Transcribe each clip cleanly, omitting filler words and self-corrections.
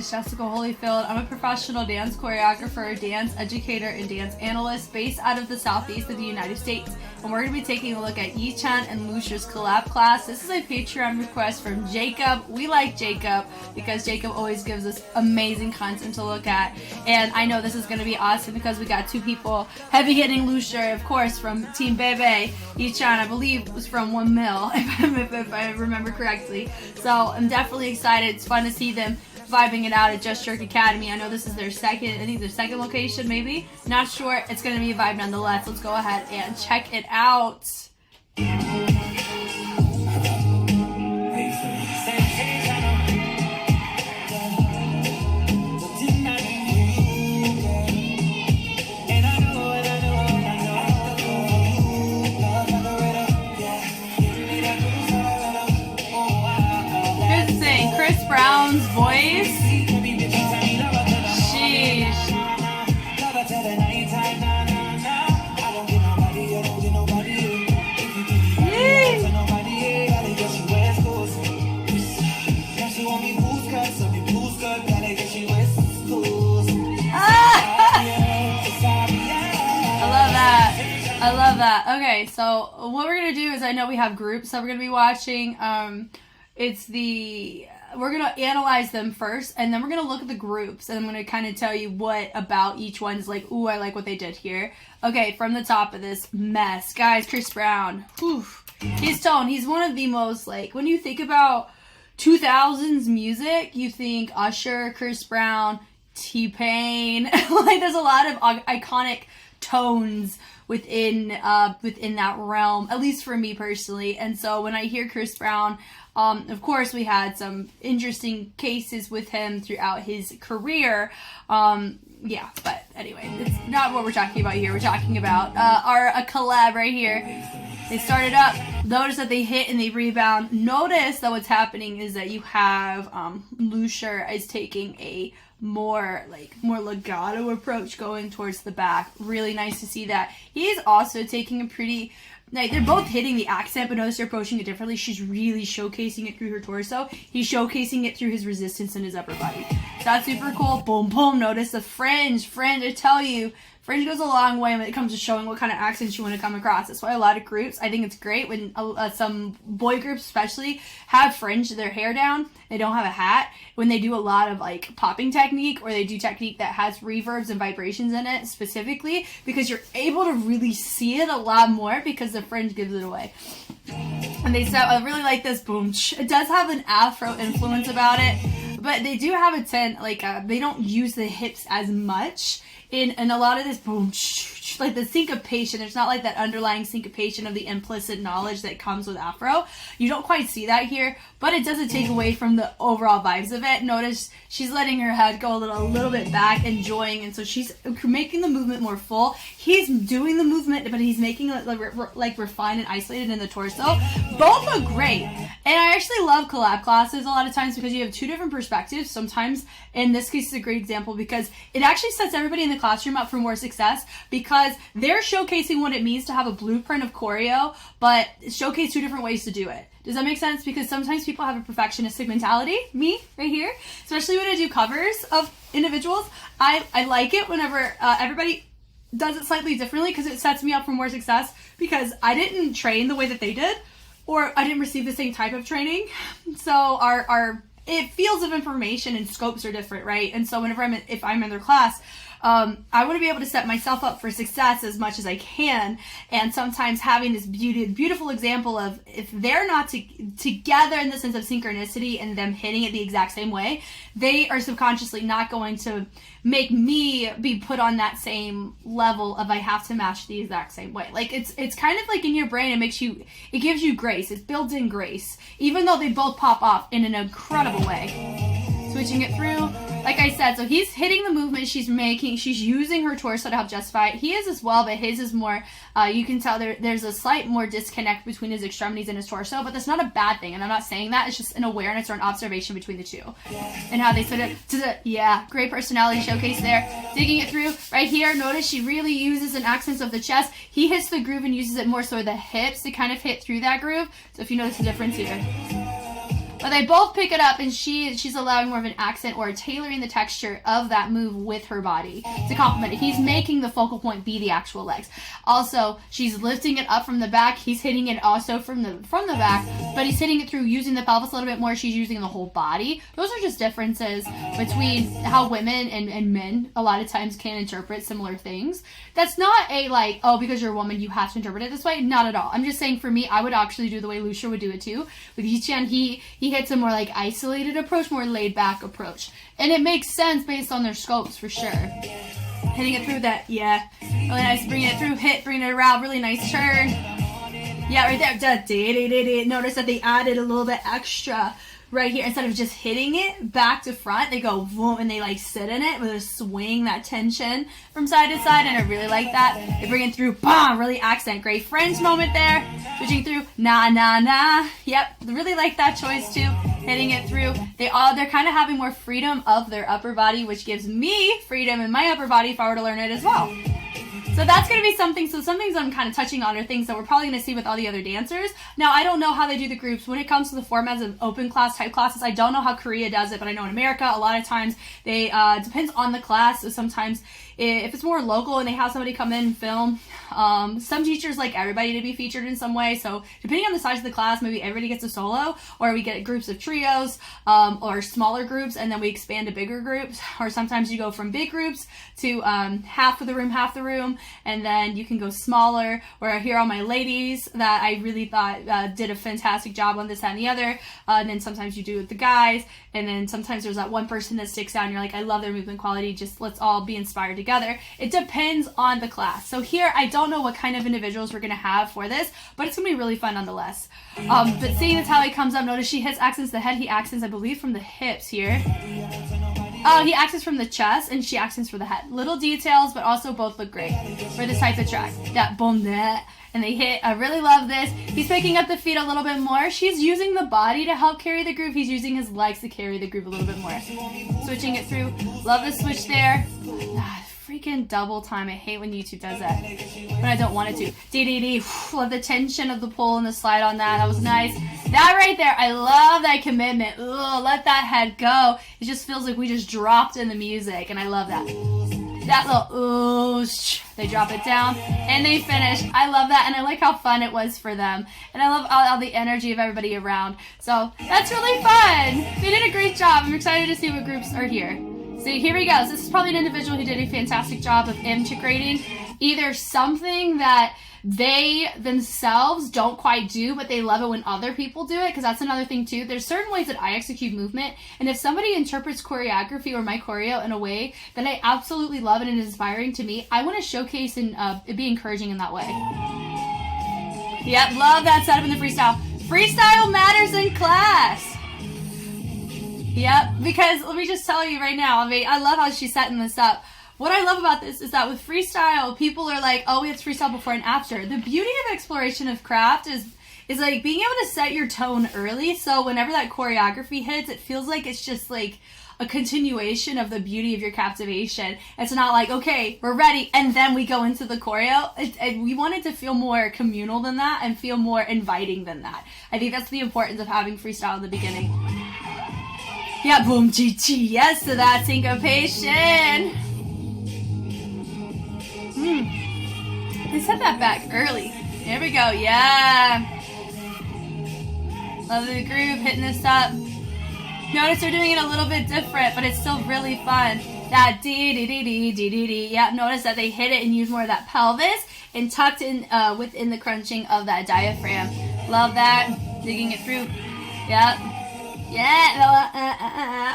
is Jessica Holyfield. I'm a professional dance choreographer, dance educator, and dance analyst based out of the southeast of the United States. And we're going to be taking a look at YECHAN and LUSHER's collab class. This is a Patreon request from Jacob. We like Jacob because Jacob always gives us amazing content to look at. And I know this is going to be awesome because we got two people heavy hitting LUSHER, of course, from Team Bebe. YECHAN, I believe, was from 1 mil, if I remember correctly. So I'm definitely excited. It's fun to see them vibing it out at Just Jerk Academy. I know this is their second location, maybe. Not sure. It's going to be a vibe nonetheless. Let's go ahead and check it out. Chris Brown's voice. Sheesh. I love that. Okay, so what we're gonna do is, I know we have groups that we're gonna be watching. We're going to analyze them first, and then we're going to look at the groups, and I'm going to kind of tell you what about each one is like, ooh, I like what they did here. Okay, from the top of this mess. Guys, Chris Brown. Whew. His tone, he's one of the most, like, when you think about 2000s music, you think Usher, Chris Brown, T-Pain. Like, there's a lot of iconic tones within that realm, at least for me personally. And so when I hear Chris Brown, of course we had some interesting cases with him throughout his career. Yeah, but anyway, it's not what we're talking about here. We're talking about a collab right here. They started up, notice that they hit and they rebound. Notice that what's happening is that you have LUSHER is taking a more legato approach going towards the back. Really nice to see that. He's also taking a pretty, like, they're both hitting the accent, but notice they're approaching it differently. She's really showcasing it through her torso. He's showcasing it through his resistance in his upper body. So that's super cool. Boom, boom. Notice the fringe. Fringe, I tell you, fringe goes a long way when it comes to showing what kind of accents you want to come across. That's why a lot of groups, I think it's great when some boy groups especially have fringe their hair down. They don't have a hat. When they do a lot of like popping technique, or they do technique that has reverbs and vibrations in it specifically, because you're able to really see it a lot more because the fringe gives it away. And they said, I really like this boom. It does have an Afro influence about it, but they do have they don't use the hips as much in a lot of this boom, like the syncopation. There's not like that underlying syncopation of the implicit knowledge that comes with Afro. You don't quite see that here, but it doesn't take away from the overall vibes of it. Notice she's letting her head go a little bit back, enjoying, and so she's making the movement more full. He's doing the movement, but he's making it like refined and isolated in the torso. Both look great. And I actually love collab classes a lot of times because you have two different perspectives. Sometimes, in this case, is a great example because it actually sets everybody in the classroom up for more success, because they're showcasing what it means to have a blueprint of choreo, but showcase two different ways to do it. Does that make sense? Because sometimes people have a perfectionistic mentality, me right here, especially when I do covers of individuals. I like it whenever everybody does it slightly differently, because it sets me up for more success, because I didn't train the way that they did, or I didn't receive the same type of training. So our fields of information and scopes are different, right? And so whenever if I'm in their class, I want to be able to set myself up for success as much as I can. And sometimes having this beautiful example of, if they're not together in the sense of synchronicity and them hitting it the exact same way, they are subconsciously not going to make me be put on that same level of I have to match the exact same way. Like it's kind of like in your brain, it gives you grace. It's built-in grace, even though they both pop off in an incredible way. Switching it through, like I said, so he's hitting the movement she's making. She's using her torso to help justify it. He is as well, but his is more, you can tell there's a slight more disconnect between his extremities and his torso, but that's not a bad thing, and I'm not saying that. It's just an awareness or an observation between the two. And how they sort of, yeah, great personality showcase there. Digging it through, right here, notice she really uses an accents of the chest. He hits the groove and uses it more so the hips to kind of hit through that groove. So if you notice the difference here. But they both pick it up, and she's allowing more of an accent or tailoring the texture of that move with her body to complement it. He's making the focal point be the actual legs. Also, she's lifting it up from the back. He's hitting it also from the back, but he's hitting it through using the pelvis a little bit more. She's using the whole body. Those are just differences between how women and men a lot of times can interpret similar things. That's not a like, oh, because you're a woman, you have to interpret it this way. Not at all. I'm just saying for me, I would actually do the way LUSHER would do it too. With YECHAN, he hits a more like isolated approach, more laid back approach. And it makes sense based on their scopes for sure. Hitting it through that, yeah. Really nice, bringing it through, bringing it around, really nice turn. Yeah, right there. Notice that they added a little bit extra right here. Instead of just hitting it back to front, they go boom, and they like sit in it with a swing, that tension from side to side, and I really like that. They bring it through, bam, really accent. Great French moment there. Switching through, na na na. Yep, really like that choice too. Hitting it through. They're kind of having more freedom of their upper body, which gives me freedom in my upper body if I were to learn it as well. So that's going to be something, so some things I'm kind of touching on are things that we're probably going to see with all the other dancers. Now, I don't know how they do the groups. When it comes to the formats of open class type classes, I don't know how Korea does it, but I know in America, a lot of times, they depends on the class. So sometimes, if it's more local and they have somebody come in and film, some teachers like everybody to be featured in some way. So depending on the size of the class, maybe everybody gets a solo, or we get groups of trios, or smaller groups, and then we expand to bigger groups. Or sometimes you go from big groups to half the room, and then you can go smaller. Where here are my ladies that I really thought did a fantastic job on this, that, and the other. And then sometimes you do it with the guys, and then sometimes there's that one person that sticks out and you're like, I love their movement quality, just let's all be inspired together. It depends on the class. So here, I don't know what kind of individuals we're going to have for this, but it's going to be really fun nonetheless. But seeing as how he comes up, notice she hits accents the head, he accents, I believe, from the hips here. He accents from the chest, and she accents for the head. Little details, but also both look great for this type of track. That boom, that, and they hit. I really love this. He's picking up the feet a little bit more. She's using the body to help carry the groove. He's using his legs to carry the groove a little bit more. Switching it through. Love the switch there. Freaking double time. I hate when YouTube does that, but I don't want it to. D. Love the tension of the pull and the slide on that. That was nice. That right there, I love that commitment. Ugh, let that head go. It just feels like we just dropped in the music, and I love that. That little ooh, they drop it down, and they finish. I love that, and I like how fun it was for them. And I love all the energy of everybody around. So that's really fun. They did a great job. I'm excited to see what groups are here. So here he goes. This is probably an individual who did a fantastic job of integrating either something that they themselves don't quite do, but they love it when other people do it, because that's another thing too. There's certain ways that I execute movement, and if somebody interprets choreography or my choreo in a way that I absolutely love and is inspiring to me, I want to showcase and be encouraging in that way. Yep, love that setup in the freestyle. Freestyle matters in class. Yep, because let me just tell you right now, I mean, I love how she's setting this up. What I love about this is that with freestyle, people are like, oh, we have to freestyle before and after. The beauty of exploration of craft is like being able to set your tone early, so whenever that choreography hits, it feels like it's just like a continuation of the beauty of your captivation. It's not like, okay, we're ready, and then we go into the choreo. We want it to feel more communal than that and feel more inviting than that. I think that's the importance of having freestyle in the beginning. Yeah, boom, chi-chi, yes to that syncopation. They set that back early. There we go, yeah. Love the groove, hitting this up. Notice they're doing it a little bit different, but it's still really fun. That dee-dee-dee-dee-dee-dee-dee. Yeah, notice that they hit it and use more of that pelvis and tucked in within the crunching of that diaphragm. Love that. Digging it through. Yep. Yeah.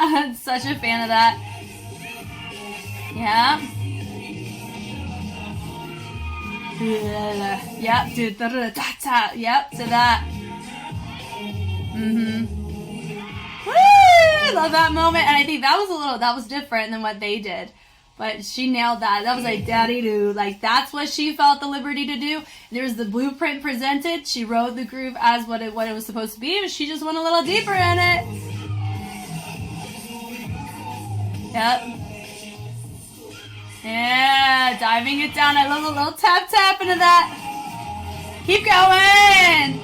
I'm such a fan of that. Yeah. Yep. Yep. To that. Woo! Love that moment. And I think that was different than what they did. But she nailed that. That was like daddy-doo. Like, that's what she felt the liberty to do. There's the blueprint presented. She rode the groove as what it was supposed to be. But she just went a little deeper in it. Yep. Yeah, diving it down. I love a little tap into that. Keep going.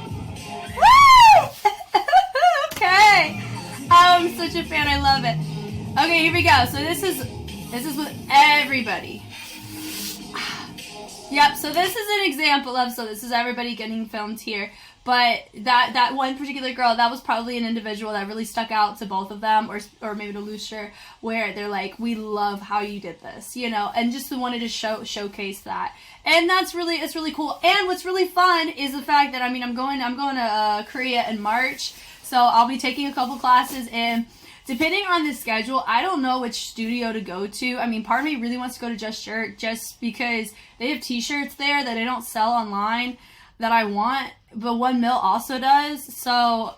Woo! Okay. I'm such a fan. I love it. Okay, here we go. So this is with everybody. Yep, so this is an example of, so this is everybody getting filmed here. But that one particular girl, that was probably an individual that really stuck out to both of them, or maybe to LUSHER, where they're like, we love how you did this, you know, and just wanted to showcase that. And it's really cool. And what's really fun is the fact that, I mean, I'm going to Korea in March, so I'll be taking a couple classes, and depending on the schedule, I don't know which studio to go to. I mean, part of me really wants to go to Just Shirt just because they have t-shirts there that they don't sell online that I want, but 1 Mil also does. So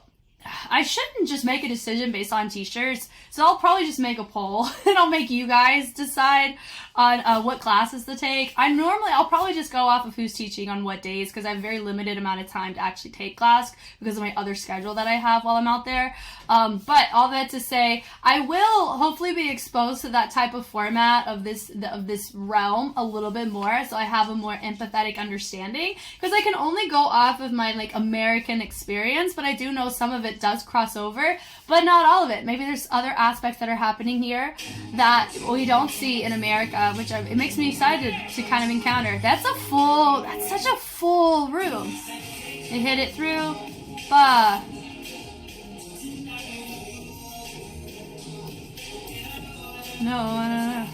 I shouldn't just make a decision based on t-shirts. So I'll probably just make a poll and I'll make you guys decide on what classes to take. I'll probably just go off of who's teaching on what days, because I have a very limited amount of time to actually take class because of my other schedule that I have while I'm out there. But all that to say, I will hopefully be exposed to that type of format of this realm a little bit more, so I have a more empathetic understanding, because I can only go off of my like American experience, but I do know some of it does cross over, but not all of it. Maybe there's other aspects that are happening here that we don't see in America, which it makes me excited to kind of encounter. That's such a full room. They hit it through. Bah. No.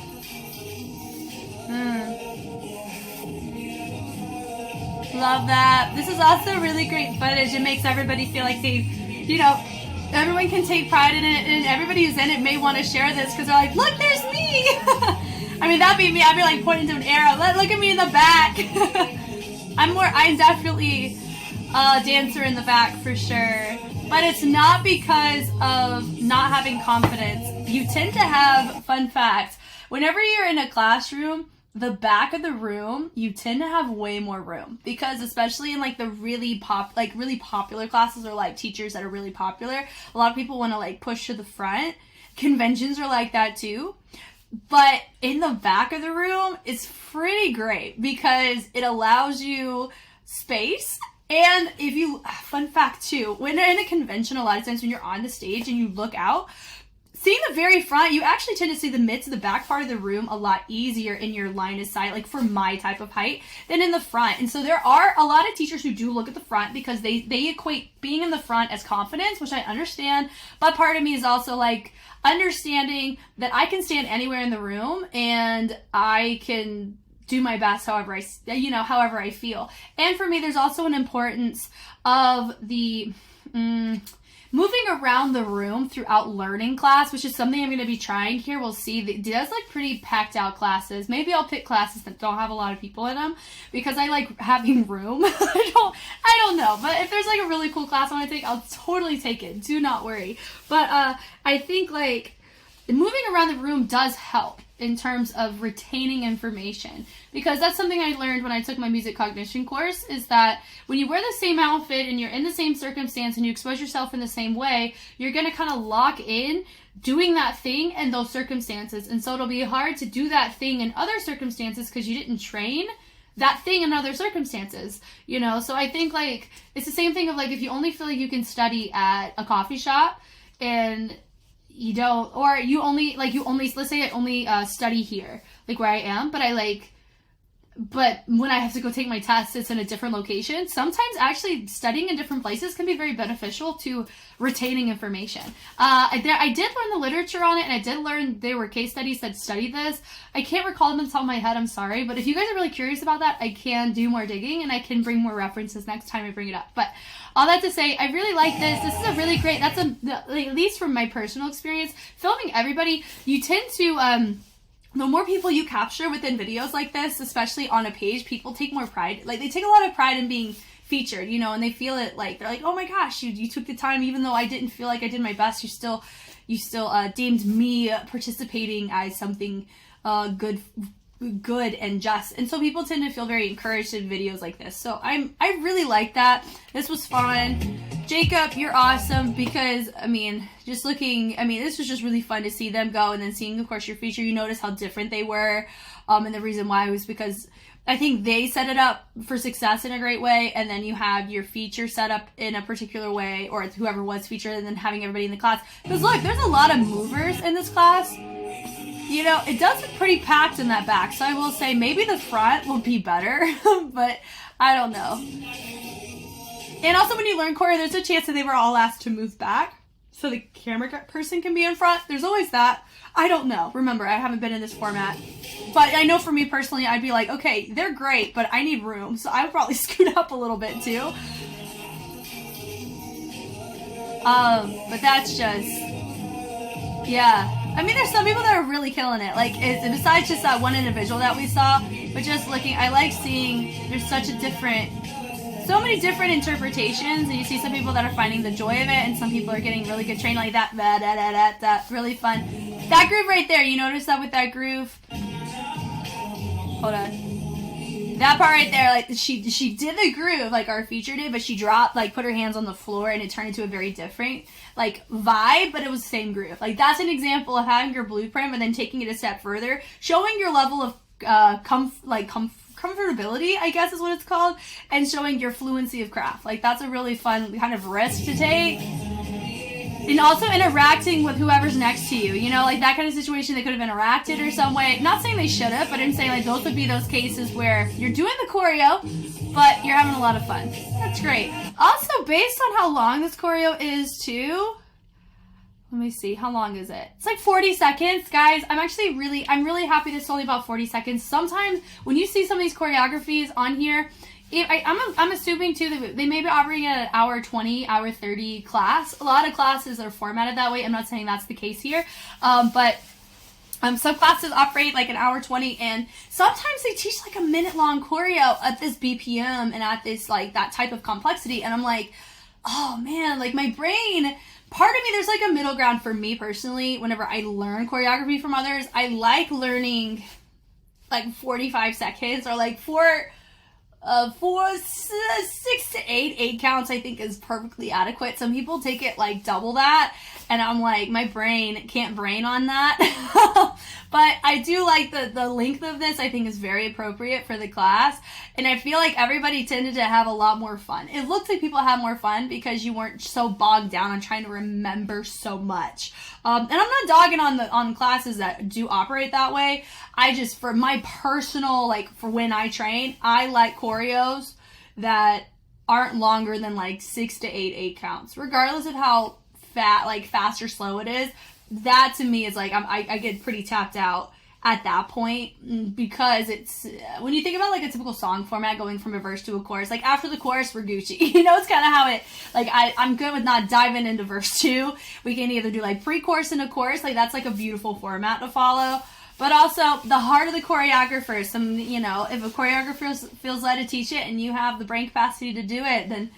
Love that. This is also really great footage. It makes everybody feel like they, you know, everyone can take pride in it, and everybody who's in it may want to share this because they're like, look, there's me. I mean, that'd be me. I'd be like pointing to an arrow. Look at me in the back. I'm definitely a dancer in the back for sure. But it's not because of not having confidence. You tend to have, fun fact, whenever you're in a classroom, the back of the room, you tend to have way more room, because especially in like the really popular classes, or like teachers that are really popular, a lot of people want to like push to the front. Conventions are like that too. But in the back of the room, it's pretty great because it allows you space. And if you, fun fact too, when you're in a convention, a lot of times when you're on the stage and you look out, seeing the very front, you actually tend to see the mid to the back part of the room a lot easier in your line of sight, like for my type of height, than in the front. And so there are a lot of teachers who do look at the front because they equate being in the front as confidence, which I understand. But part of me is also like understanding that I can stand anywhere in the room and I can do my best however I feel. And for me, there's also an importance of the moving around the room throughout learning class, which is something I'm going to be trying here. We'll see. It does like pretty packed out classes. Maybe I'll pick classes that don't have a lot of people in them because I like having room. I don't know. But if there's like a really cool class I want to take, I'll totally take it. Do not worry. But I think like moving around the room does help in terms of retaining information, because that's something I learned when I took my music cognition course, is that when you wear the same outfit and you're in the same circumstance and you expose yourself in the same way, you're going to kind of lock in doing that thing in those circumstances. And so it'll be hard to do that thing in other circumstances because you didn't train that thing in other circumstances, you know? So I think like it's the same thing of like if you only feel like you can study at a coffee shop and you don't, or let's say I only study here, like where I am, but when I have to go take my test, it's in a different location. Sometimes actually studying in different places can be very beneficial to retaining information. I did learn the literature on it, and I did learn there were case studies that studied this. I can't recall them on the top of my head, I'm sorry, but if you guys are really curious about that, I can do more digging, and I can bring more references next time I bring it up. But all that to say, I really like this. This is a really great, at least from my personal experience, filming everybody, you tend to, the more people you capture within videos like this, especially on a page, people take more pride. Like, they take a lot of pride in being featured, you know, and they feel it like, they're like, oh my gosh, you took the time, even though I didn't feel like I did my best, you still deemed me participating as something good good and just, and so people tend to feel very encouraged in videos like this. So I really like that. This was fun. Jacob, you're awesome, because I mean, just looking, I mean, this was just really fun to see them go, and then seeing, of course, your feature, you notice how different they were, and the reason why was because I think they set it up for success in a great way, and then you have your feature set up in a particular way, or whoever was featured, and then having everybody in the class. Because look, there's a lot of movers in this class. You know, it does look pretty packed in that back, so I will say maybe the front will be better, but I don't know. And also when you learn choreo, there's a chance that they were all asked to move back, so the camera person can be in front. There's always that. I don't know. Remember, I haven't been in this format. But I know for me personally, I'd be like, okay, they're great, but I need room, so I would probably scoot up a little bit too. But that's just, yeah. I mean, there's some people that are really killing it. Like, besides just that one individual that we saw, but just looking, I like seeing there's such a different, so many different interpretations, and you see some people that are finding the joy of it, and some people are getting really good training, like that, really fun. That groove right there, you notice that with that groove? Hold on. That part right there, like, she did the groove, like our feature did, but she dropped, like, put her hands on the floor, and it turned into a very different, like, vibe, but it was the same groove. Like, that's an example of having your blueprint, but then taking it a step further, showing your level of, comfortability, I guess is what it's called, and showing your fluency of craft. Like, that's a really fun kind of risk to take. And also interacting with whoever's next to you, you know, like that kind of situation, they could have interacted or some way. Not saying they should have, but I'm saying like those would be those cases where you're doing the choreo, but you're having a lot of fun. That's great. Also, based on how long this choreo is too, let me see, how long is it? It's like 40 seconds, guys. I'm really happy this is only about 40 seconds. Sometimes when you see some of these choreographies on here, I'm assuming too that they may be operating at an hour 20, hour 30 class. A lot of classes are formatted that way. I'm not saying that's the case here, but some classes operate like an hour 20, and sometimes they teach like a minute-long choreo at this BPM and at this like that type of complexity, and I'm like, oh man, like my brain. Part of me, there's like a middle ground for me personally. Whenever I learn choreography from others, I like learning like 45 seconds or like 6 to 8 counts, I think is perfectly adequate. Some people take it like double that, and I'm like, my brain can't brain on that. But I do like the length of this. I think is very appropriate for the class, and I feel like everybody tended to have a lot more fun. It looks like people have more fun because you weren't so bogged down on trying to remember so much. And I'm not dogging on classes that do operate that way. I just, for my personal, like for when I train, I like choreos that aren't longer than like 6 to 8 counts, regardless of how fast or slow it is. That to me is like, I get pretty tapped out at that point, because it's, when you think about like a typical song format going from a verse to a chorus, like after the chorus we're Gucci, you know, it's kind of how it, like I'm good with not diving into verse 2. We can either do like pre-chorus and a chorus, like that's like a beautiful format to follow. But also the heart of the choreographer, you know, if a choreographer feels led to teach it and you have the brain capacity to do it, then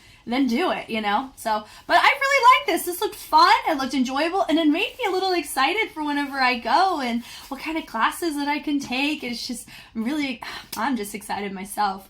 do it, you know? So, but I really like this. This looked fun. It looked enjoyable, and it made me a little excited for whenever I go and what kind of classes that I can take. It's just I'm just excited myself.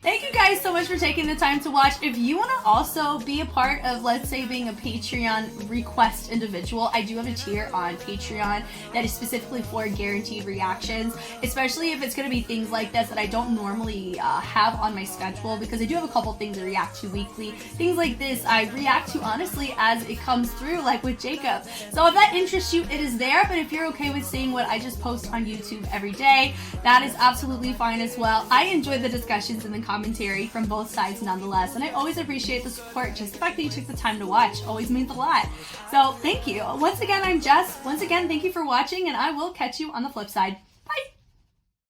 Thank you guys so much for taking the time to watch. If you want to also be a part of, let's say, being a Patreon request individual, I do have a tier on Patreon that is specifically for guaranteed reactions, especially if it's going to be things like this that I don't normally have on my schedule, because I do have a couple things to react to weekly. Things like this I react to honestly as it comes through, like with Jacob. So if that interests you, it is there, but if you're okay with seeing what I just post on YouTube every day, that is absolutely fine as well. I enjoy the discussions and the commentary from both sides nonetheless, and I always appreciate the support. Just the fact that you took the time to watch always means a lot. So thank you. Once again, I'm Jess. Once again, thank you for watching, and I will catch you on the flip side. Bye!